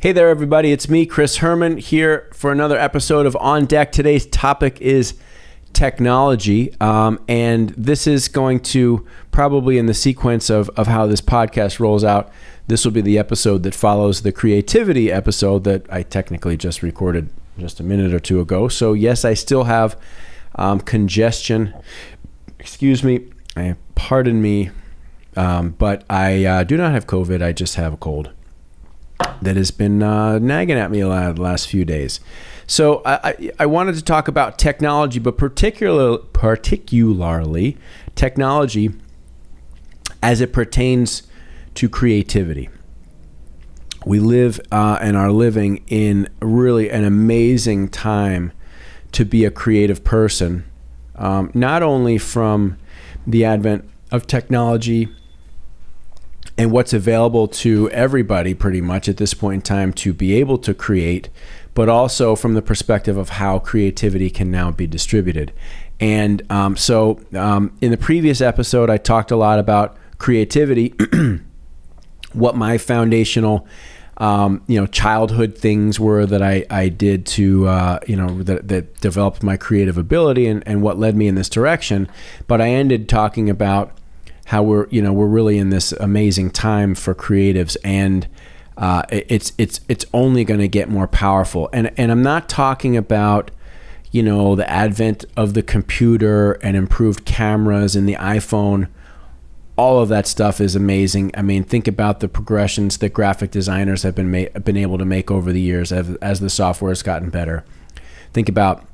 Hey there, everybody. It's me, Chris Herman, here for another episode of On Deck. Today's topic is technology, and this is going to probably in the sequence of how this podcast rolls out, this will be the episode that follows the creativity episode that I technically just recorded just a minute or two ago. So yes, I still have congestion. Excuse me. Pardon me. But I do not have COVID. I just have a cold that has been nagging at me the last few days. So I wanted to talk about technology, but particularly technology as it pertains to creativity. We live and are living in really an amazing time to be a creative person, not only from the advent of technology and what's available to everybody pretty much at this point in time to be able to create, but also from the perspective of how creativity can now be distributed. And so in the previous episode, I talked a lot about creativity, what my foundational childhood things were that I did to, that developed my creative ability and what led me in this direction. But I ended talking about how we're really in this amazing time for creatives, and it's only going to get more powerful. And I'm not talking about, the advent of the computer and improved cameras and the iPhone. All of that stuff is amazing. I mean, think about the progressions that graphic designers have been able to make over the years as the software has gotten better. Think about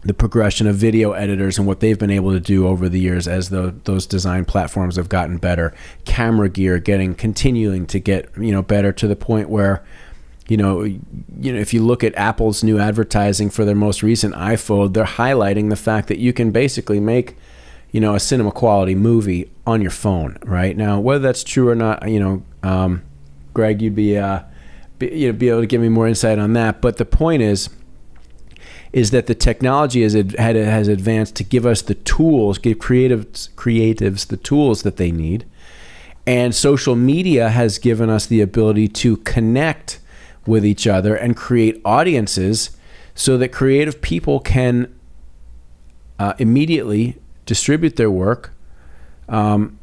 the progression of video editors and what they've been able to do over the years as those design platforms have gotten better. Camera gear continuing to get better to the point where if you look at Apple's new advertising for their most recent iPhone, they're highlighting the fact that you can basically make a cinema quality movie on your phone right now. Whether that's true or not, Greg, you'd be able to give me more insight on that. But the point is that the technology has advanced to give us the tools, give creatives the tools that they need. And social media has given us the ability to connect with each other and create audiences so that creative people can immediately distribute their work and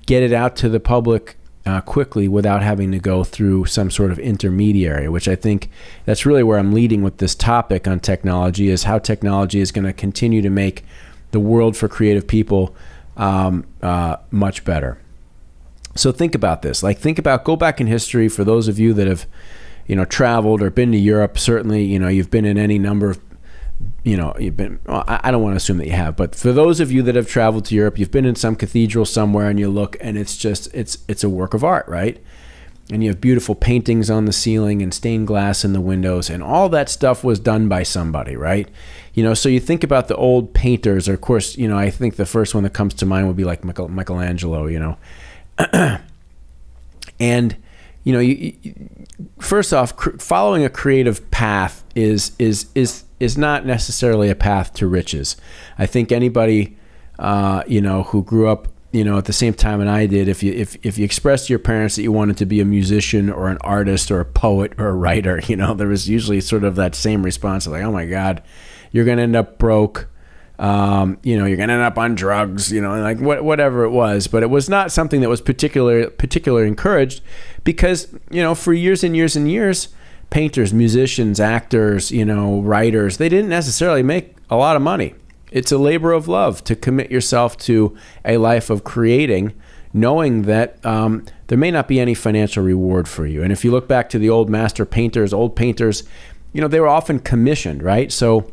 get it out to the public quickly without having to go through some sort of intermediary, which I think that's really where I'm leading with this topic on technology, is how technology is going to continue to make the world for creative people much better. So think about this. Go back in history for those of you that have, traveled or been to Europe. Certainly, you've been in any number of I don't want to assume that you have, but for those of you that have traveled to Europe, you've been in some cathedral somewhere and you look and it's a work of art, right? And you have beautiful paintings on the ceiling and stained glass in the windows, and all that stuff was done by somebody, right? So you think about the old painters, or of course, I think the first one that comes to mind would be like Michelangelo, and first off, following a creative path is not necessarily a path to riches. I think anybody, who grew up, at the same time and I did, if you expressed to your parents that you wanted to be a musician or an artist or a poet or a writer, there was usually sort of that same response, like, oh my God, you're going to end up broke. You're going to end up on drugs, like whatever it was. But it was not something that was particularly encouraged because, for years and years and years, painters, musicians, actors, writers, they didn't necessarily make a lot of money. It's a labor of love to commit yourself to a life of creating, knowing that there may not be any financial reward for you. And if you look back to the old painters, they were often commissioned, right? So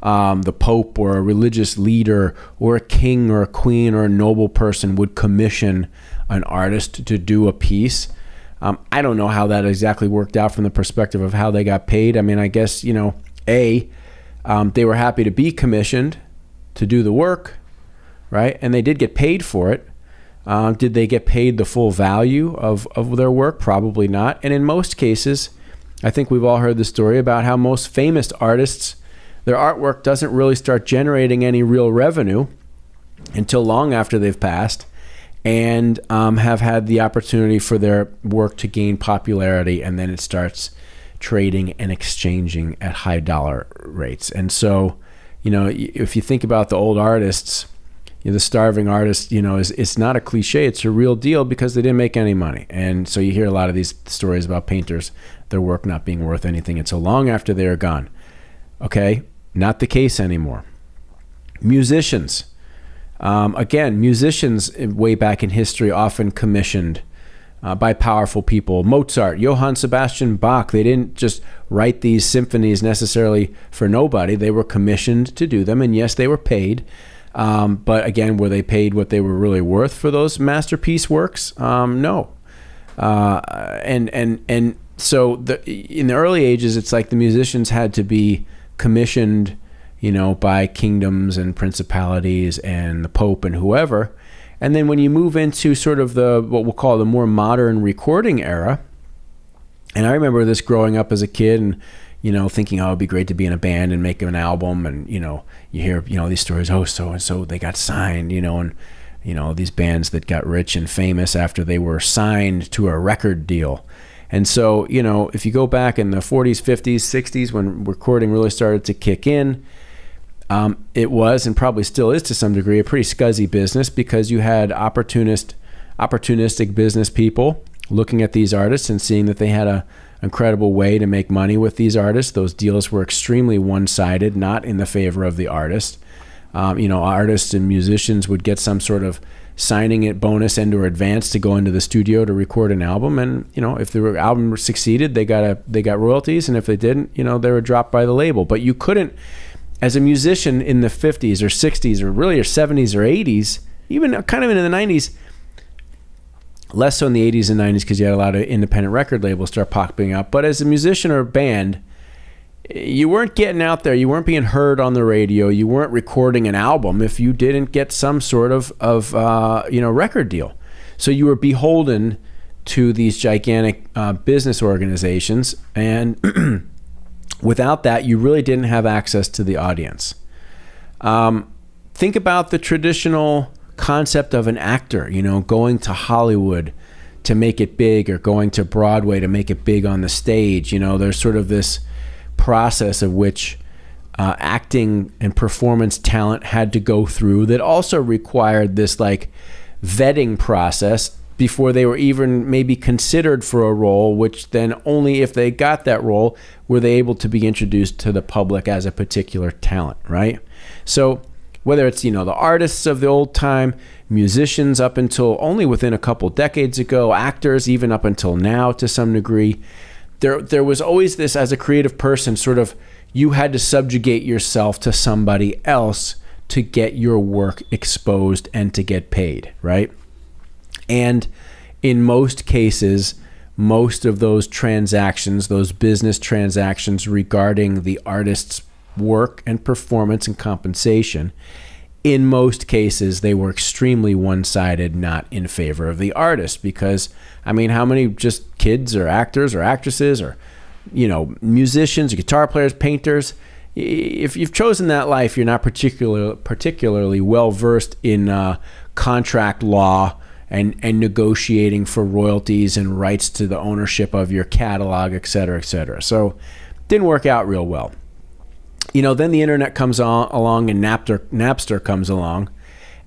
the Pope or a religious leader or a king or a queen or a noble person would commission an artist to do a piece. I don't know how that exactly worked out from the perspective of how they got paid. I mean, I guess, they were happy to be commissioned to do the work, right? And they did get paid for it. Did they get paid the full value of their work? Probably not. And in most cases, I think we've all heard the story about how most famous artists, their artwork doesn't really start generating any real revenue until long after they've passed. and have had the opportunity for their work to gain popularity, and then it starts trading and exchanging at high dollar rates. And so, if you think about the old artists, the starving artist, it's not a cliche. It's a real deal because they didn't make any money. And so you hear a lot of these stories about painters, their work not being worth anything until long after they are gone. Okay, not the case anymore. Musicians. Again, musicians way back in history often commissioned by powerful people. Mozart, Johann Sebastian Bach, they didn't just write these symphonies necessarily for nobody. They were commissioned to do them, and yes, they were paid. But again, were they paid what they were really worth for those masterpiece works? No. And so in the early ages, it's like the musicians had to be commissioned, by kingdoms and principalities and the Pope and whoever. And then when you move into sort of what we'll call the more modern recording era, and I remember this growing up as a kid and, thinking, it'd be great to be in a band and make an album. And, you hear, these stories, so-and-so, they got signed, and, these bands that got rich and famous after they were signed to a record deal. And so, if you go back in the 40s, 50s, 60s, when recording really started to kick in, it was, and probably still is to some degree, a pretty scuzzy business because you had opportunistic business people looking at these artists and seeing that they had a incredible way to make money with these artists. Those deals were extremely one-sided, not in the favor of the artist. Artists and musicians would get some sort of signing it bonus and or advance to go into the studio to record an album, and if the album succeeded, they got royalties, and if they didn't, they were dropped by the label. But you couldn't, as a musician in the 50s or 60s or really your 70s or 80s, even kind of in the 90s, less so in the 80s and 90s because you had a lot of independent record labels start popping up. But as a musician or a band, you weren't getting out there. You weren't being heard on the radio. You weren't recording an album if you didn't get some sort of record deal. So you were beholden to these gigantic business organizations, and without that, you really didn't have access to the audience. Think about the traditional concept of an actor, going to Hollywood to make it big, or going to Broadway to make it big on the stage. There's sort of this process of which acting and performance talent had to go through that also required this like vetting process before they were even maybe considered for a role, which then only if they got that role were they able to be introduced to the public as a particular talent, right? So whether it's, the artists of the old time, musicians up until only within a couple decades ago, actors even up until now to some degree, there was always this, as a creative person, sort of you had to subjugate yourself to somebody else to get your work exposed and to get paid, right? And in most cases, most of those transactions, those business transactions regarding the artist's work and performance and compensation, in most cases, they were extremely one-sided, not in favor of the artist. Because, how many just kids or actors or actresses or, musicians, guitar players, painters, if you've chosen that life, you're not particularly well-versed in contract law and negotiating for royalties and rights to the ownership of your catalog, et cetera, et cetera. So didn't work out real well. Then the internet comes along and Napster comes along,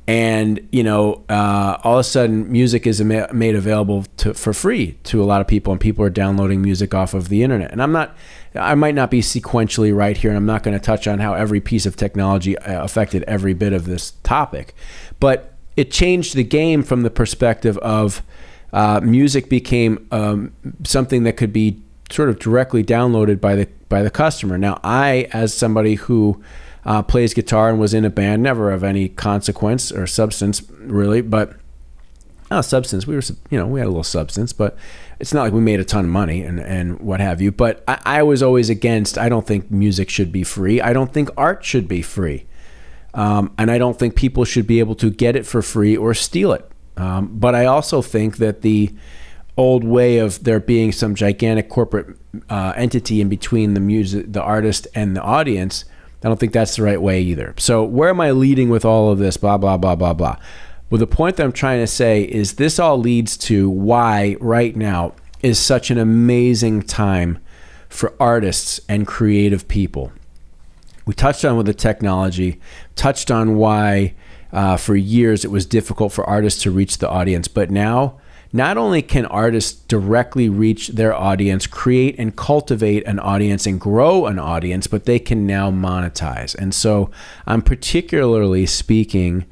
and all of a sudden music is made available for free to a lot of people, and people are downloading music off of the internet. And I might not be sequentially right here, and I'm not going to touch on how every piece of technology affected every bit of this topic, but it changed the game from the perspective of music became something that could be sort of directly downloaded by the customer. Now, I, as somebody who plays guitar and was in a band, never of any consequence or substance really, but substance. We had a little substance, but it's not like we made a ton of money and what have you. But I was always against. I don't think music should be free. I don't think art should be free, and I don't think people should be able to get it for free or steal it. But I also think that the old way of there being some gigantic corporate entity in between the artist and the audience, I don't think that's the right way either. So where am I leading with all of this? Blah, blah, blah, blah, blah. Well, the point that I'm trying to say is this all leads to why right now is such an amazing time for artists and creative people. We touched on with the technology, touched on why for years it was difficult for artists to reach the audience. But now, not only can artists directly reach their audience, create and cultivate an audience and grow an audience, but they can now monetize. And so I'm particularly speaking,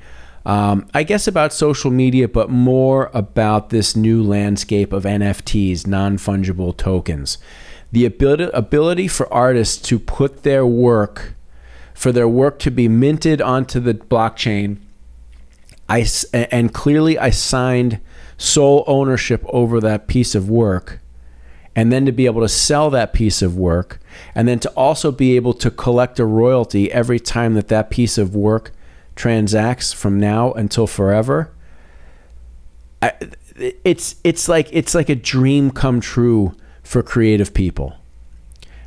I guess, about social media, but more about this new landscape of NFTs, non-fungible tokens. The ability for artists to put their work, for their work to be minted onto the blockchain, and clearly assigned sole ownership over that piece of work, and then to be able to sell that piece of work, and then to also be able to collect a royalty every time that that piece of work transacts from now until forever. It's like a dream come true for creative people.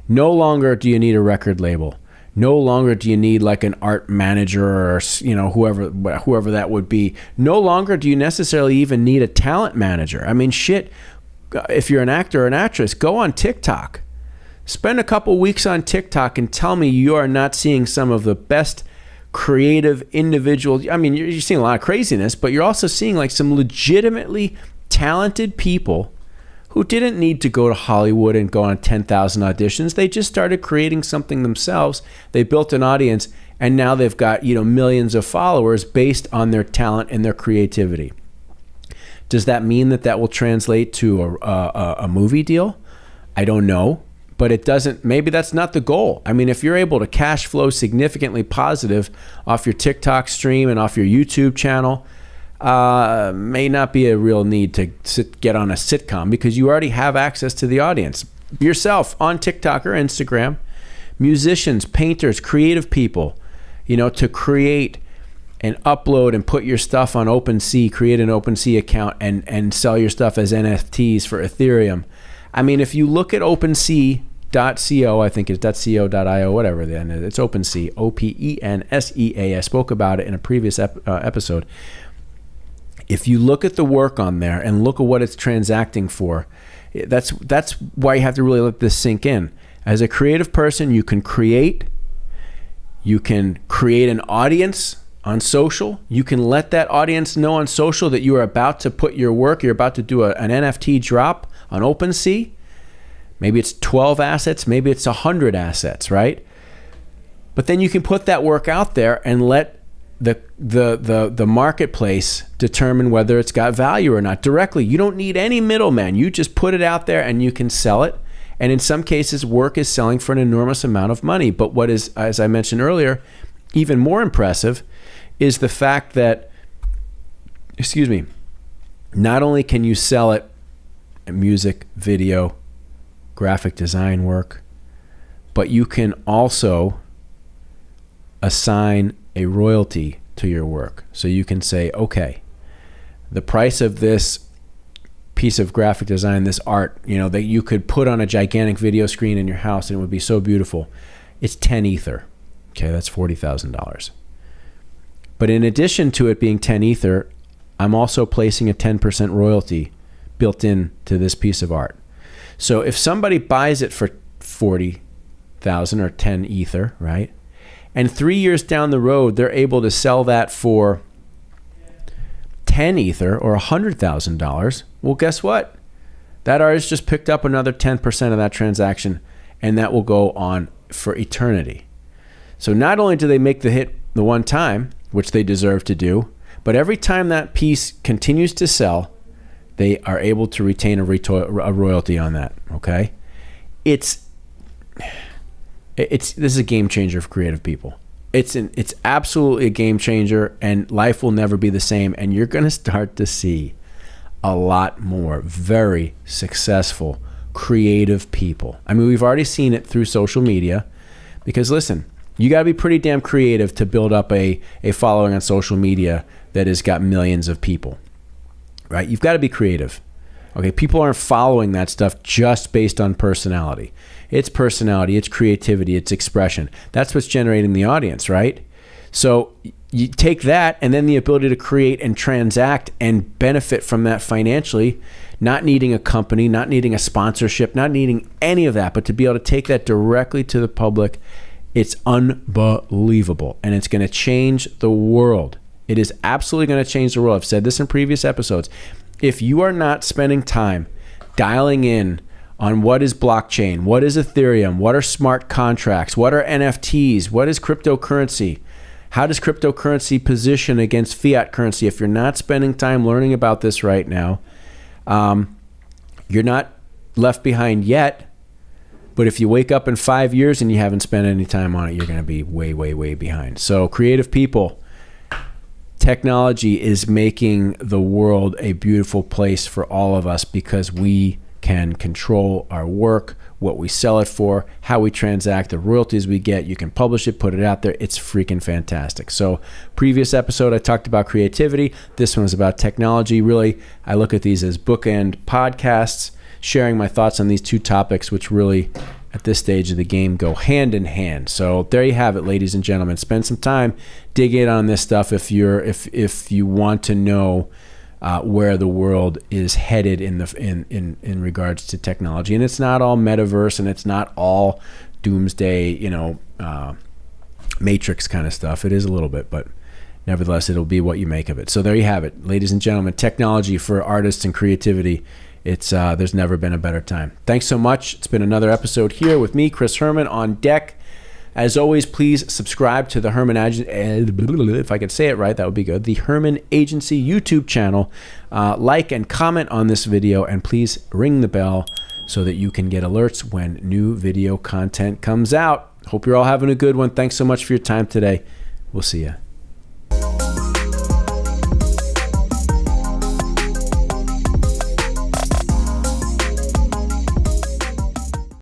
No longer do you need a record label. No longer do you need like an art manager or, you know, whoever that would be. No longer do you necessarily even need a talent manager. I mean, shit, if you're an actor or an actress, go on TikTok. Spend a couple weeks on TikTok and tell me you are not seeing some of the best creative individuals. I mean, you're seeing a lot of craziness, but you're also seeing like some legitimately talented people who didn't need to go to Hollywood and go on 10,000 auditions. They just started creating something themselves. They built an audience, and now they've got, you know, millions of followers based on their talent and their creativity. Does that mean that that will translate to a movie deal? I don't know, but it doesn't. Maybe that's not the goal. I mean, if you're able to cash flow significantly positive off your TikTok stream and off your YouTube channel, may not be a real need to get on a sitcom, because you already have access to the audience yourself on TikTok or Instagram. Musicians, painters, creative people, you know, to create and upload and put your stuff on OpenSea, create an OpenSea account and sell your stuff as NFTs for Ethereum. I mean, if you look at OpenSea.co, I think it's .co.io, whatever then, it's OpenSea, OPENSEA. I spoke about it in a previous episode. If you look at the work on there and look at what it's transacting for, that's why you have to really let this sink in. As a creative person, you can create an audience on social. You can let that audience know on social that you are about to put your work, you're about to do an NFT drop on OpenSea. Maybe it's 12 assets, maybe it's 100 assets, right? But then you can put that work out there and let the marketplace determine whether it's got value or not directly. You don't need any middleman. You just put it out there and you can sell it. And in some cases, work is selling for an enormous amount of money. But what is, as I mentioned earlier, even more impressive is the fact that, not only can you sell it, music, video, graphic design work, but you can also assign a royalty to your work. So you can say, okay, the price of this piece of graphic design, this art, you know, that you could put on a gigantic video screen in your house and it would be so beautiful, it's 10 Ether. Okay, that's $40,000. But in addition to it being 10 Ether, I'm also placing a 10% royalty built in to this piece of art. So if somebody buys it for 40,000 or 10 Ether, right? And 3 years down the road, they're able to sell that for 10 Ether or $100,000. Well, guess what? That artist just picked up another 10% of that transaction, and that will go on for eternity. So not only do they make the hit the one time, which they deserve to do, but every time that piece continues to sell, they are able to retain a royalty on that. Okay, this is a game changer for creative people. It's absolutely a game changer, and life will never be the same. And you're going to start to see a lot more very successful creative people. I mean, we've already seen it through social media, because listen, you got to be pretty damn creative to build up a following on social media that has got millions of people, right? You've got to be creative. Okay, people aren't following that stuff just based on personality. It's personality, it's creativity, it's expression. That's what's generating the audience, right? So you take that and then the ability to create and transact and benefit from that financially, not needing a company, not needing a sponsorship, not needing any of that, but to be able to take that directly to the public. It's unbelievable, and it's going to change the world. It is absolutely going to change the world. I've said this in previous episodes. If you are not spending time dialing in on what is blockchain, what is Ethereum, what are smart contracts, what are NFTs, what is cryptocurrency, how does cryptocurrency position against fiat currency? If you're not spending time learning about this right now, you're not left behind yet. But if you wake up in 5 years and you haven't spent any time on it, you're going to be way, way, way behind. So creative people, technology is making the world a beautiful place for all of us because we can control our work, what we sell it for, how we transact, the royalties we get. You can publish it, put it out there. It's freaking fantastic. So previous episode, I talked about creativity. This one was about technology. Really, I look at these as bookend podcasts, sharing my thoughts on these two topics, which really, at this stage of the game, go hand in hand. So there you have it, ladies and gentlemen. Spend some time, dig in on this stuff if you want to know where the world is headed in regards to technology. And it's not all metaverse, and it's not all doomsday, Matrix kind of stuff. It is a little bit, but nevertheless, it'll be what you make of it. So there you have it, ladies and gentlemen. Technology for artists and creativity. It's there's never been a better time. Thanks so much. It's been another episode here with me, Chris Herman, on deck. As always, please subscribe to the Herman Agency, if I could say it right, that would be good, the Herman Agency YouTube channel. Like and comment on this video, and please ring the bell so that you can get alerts when new video content comes out. Hope you're all having a good one. Thanks so much for your time today. We'll see you.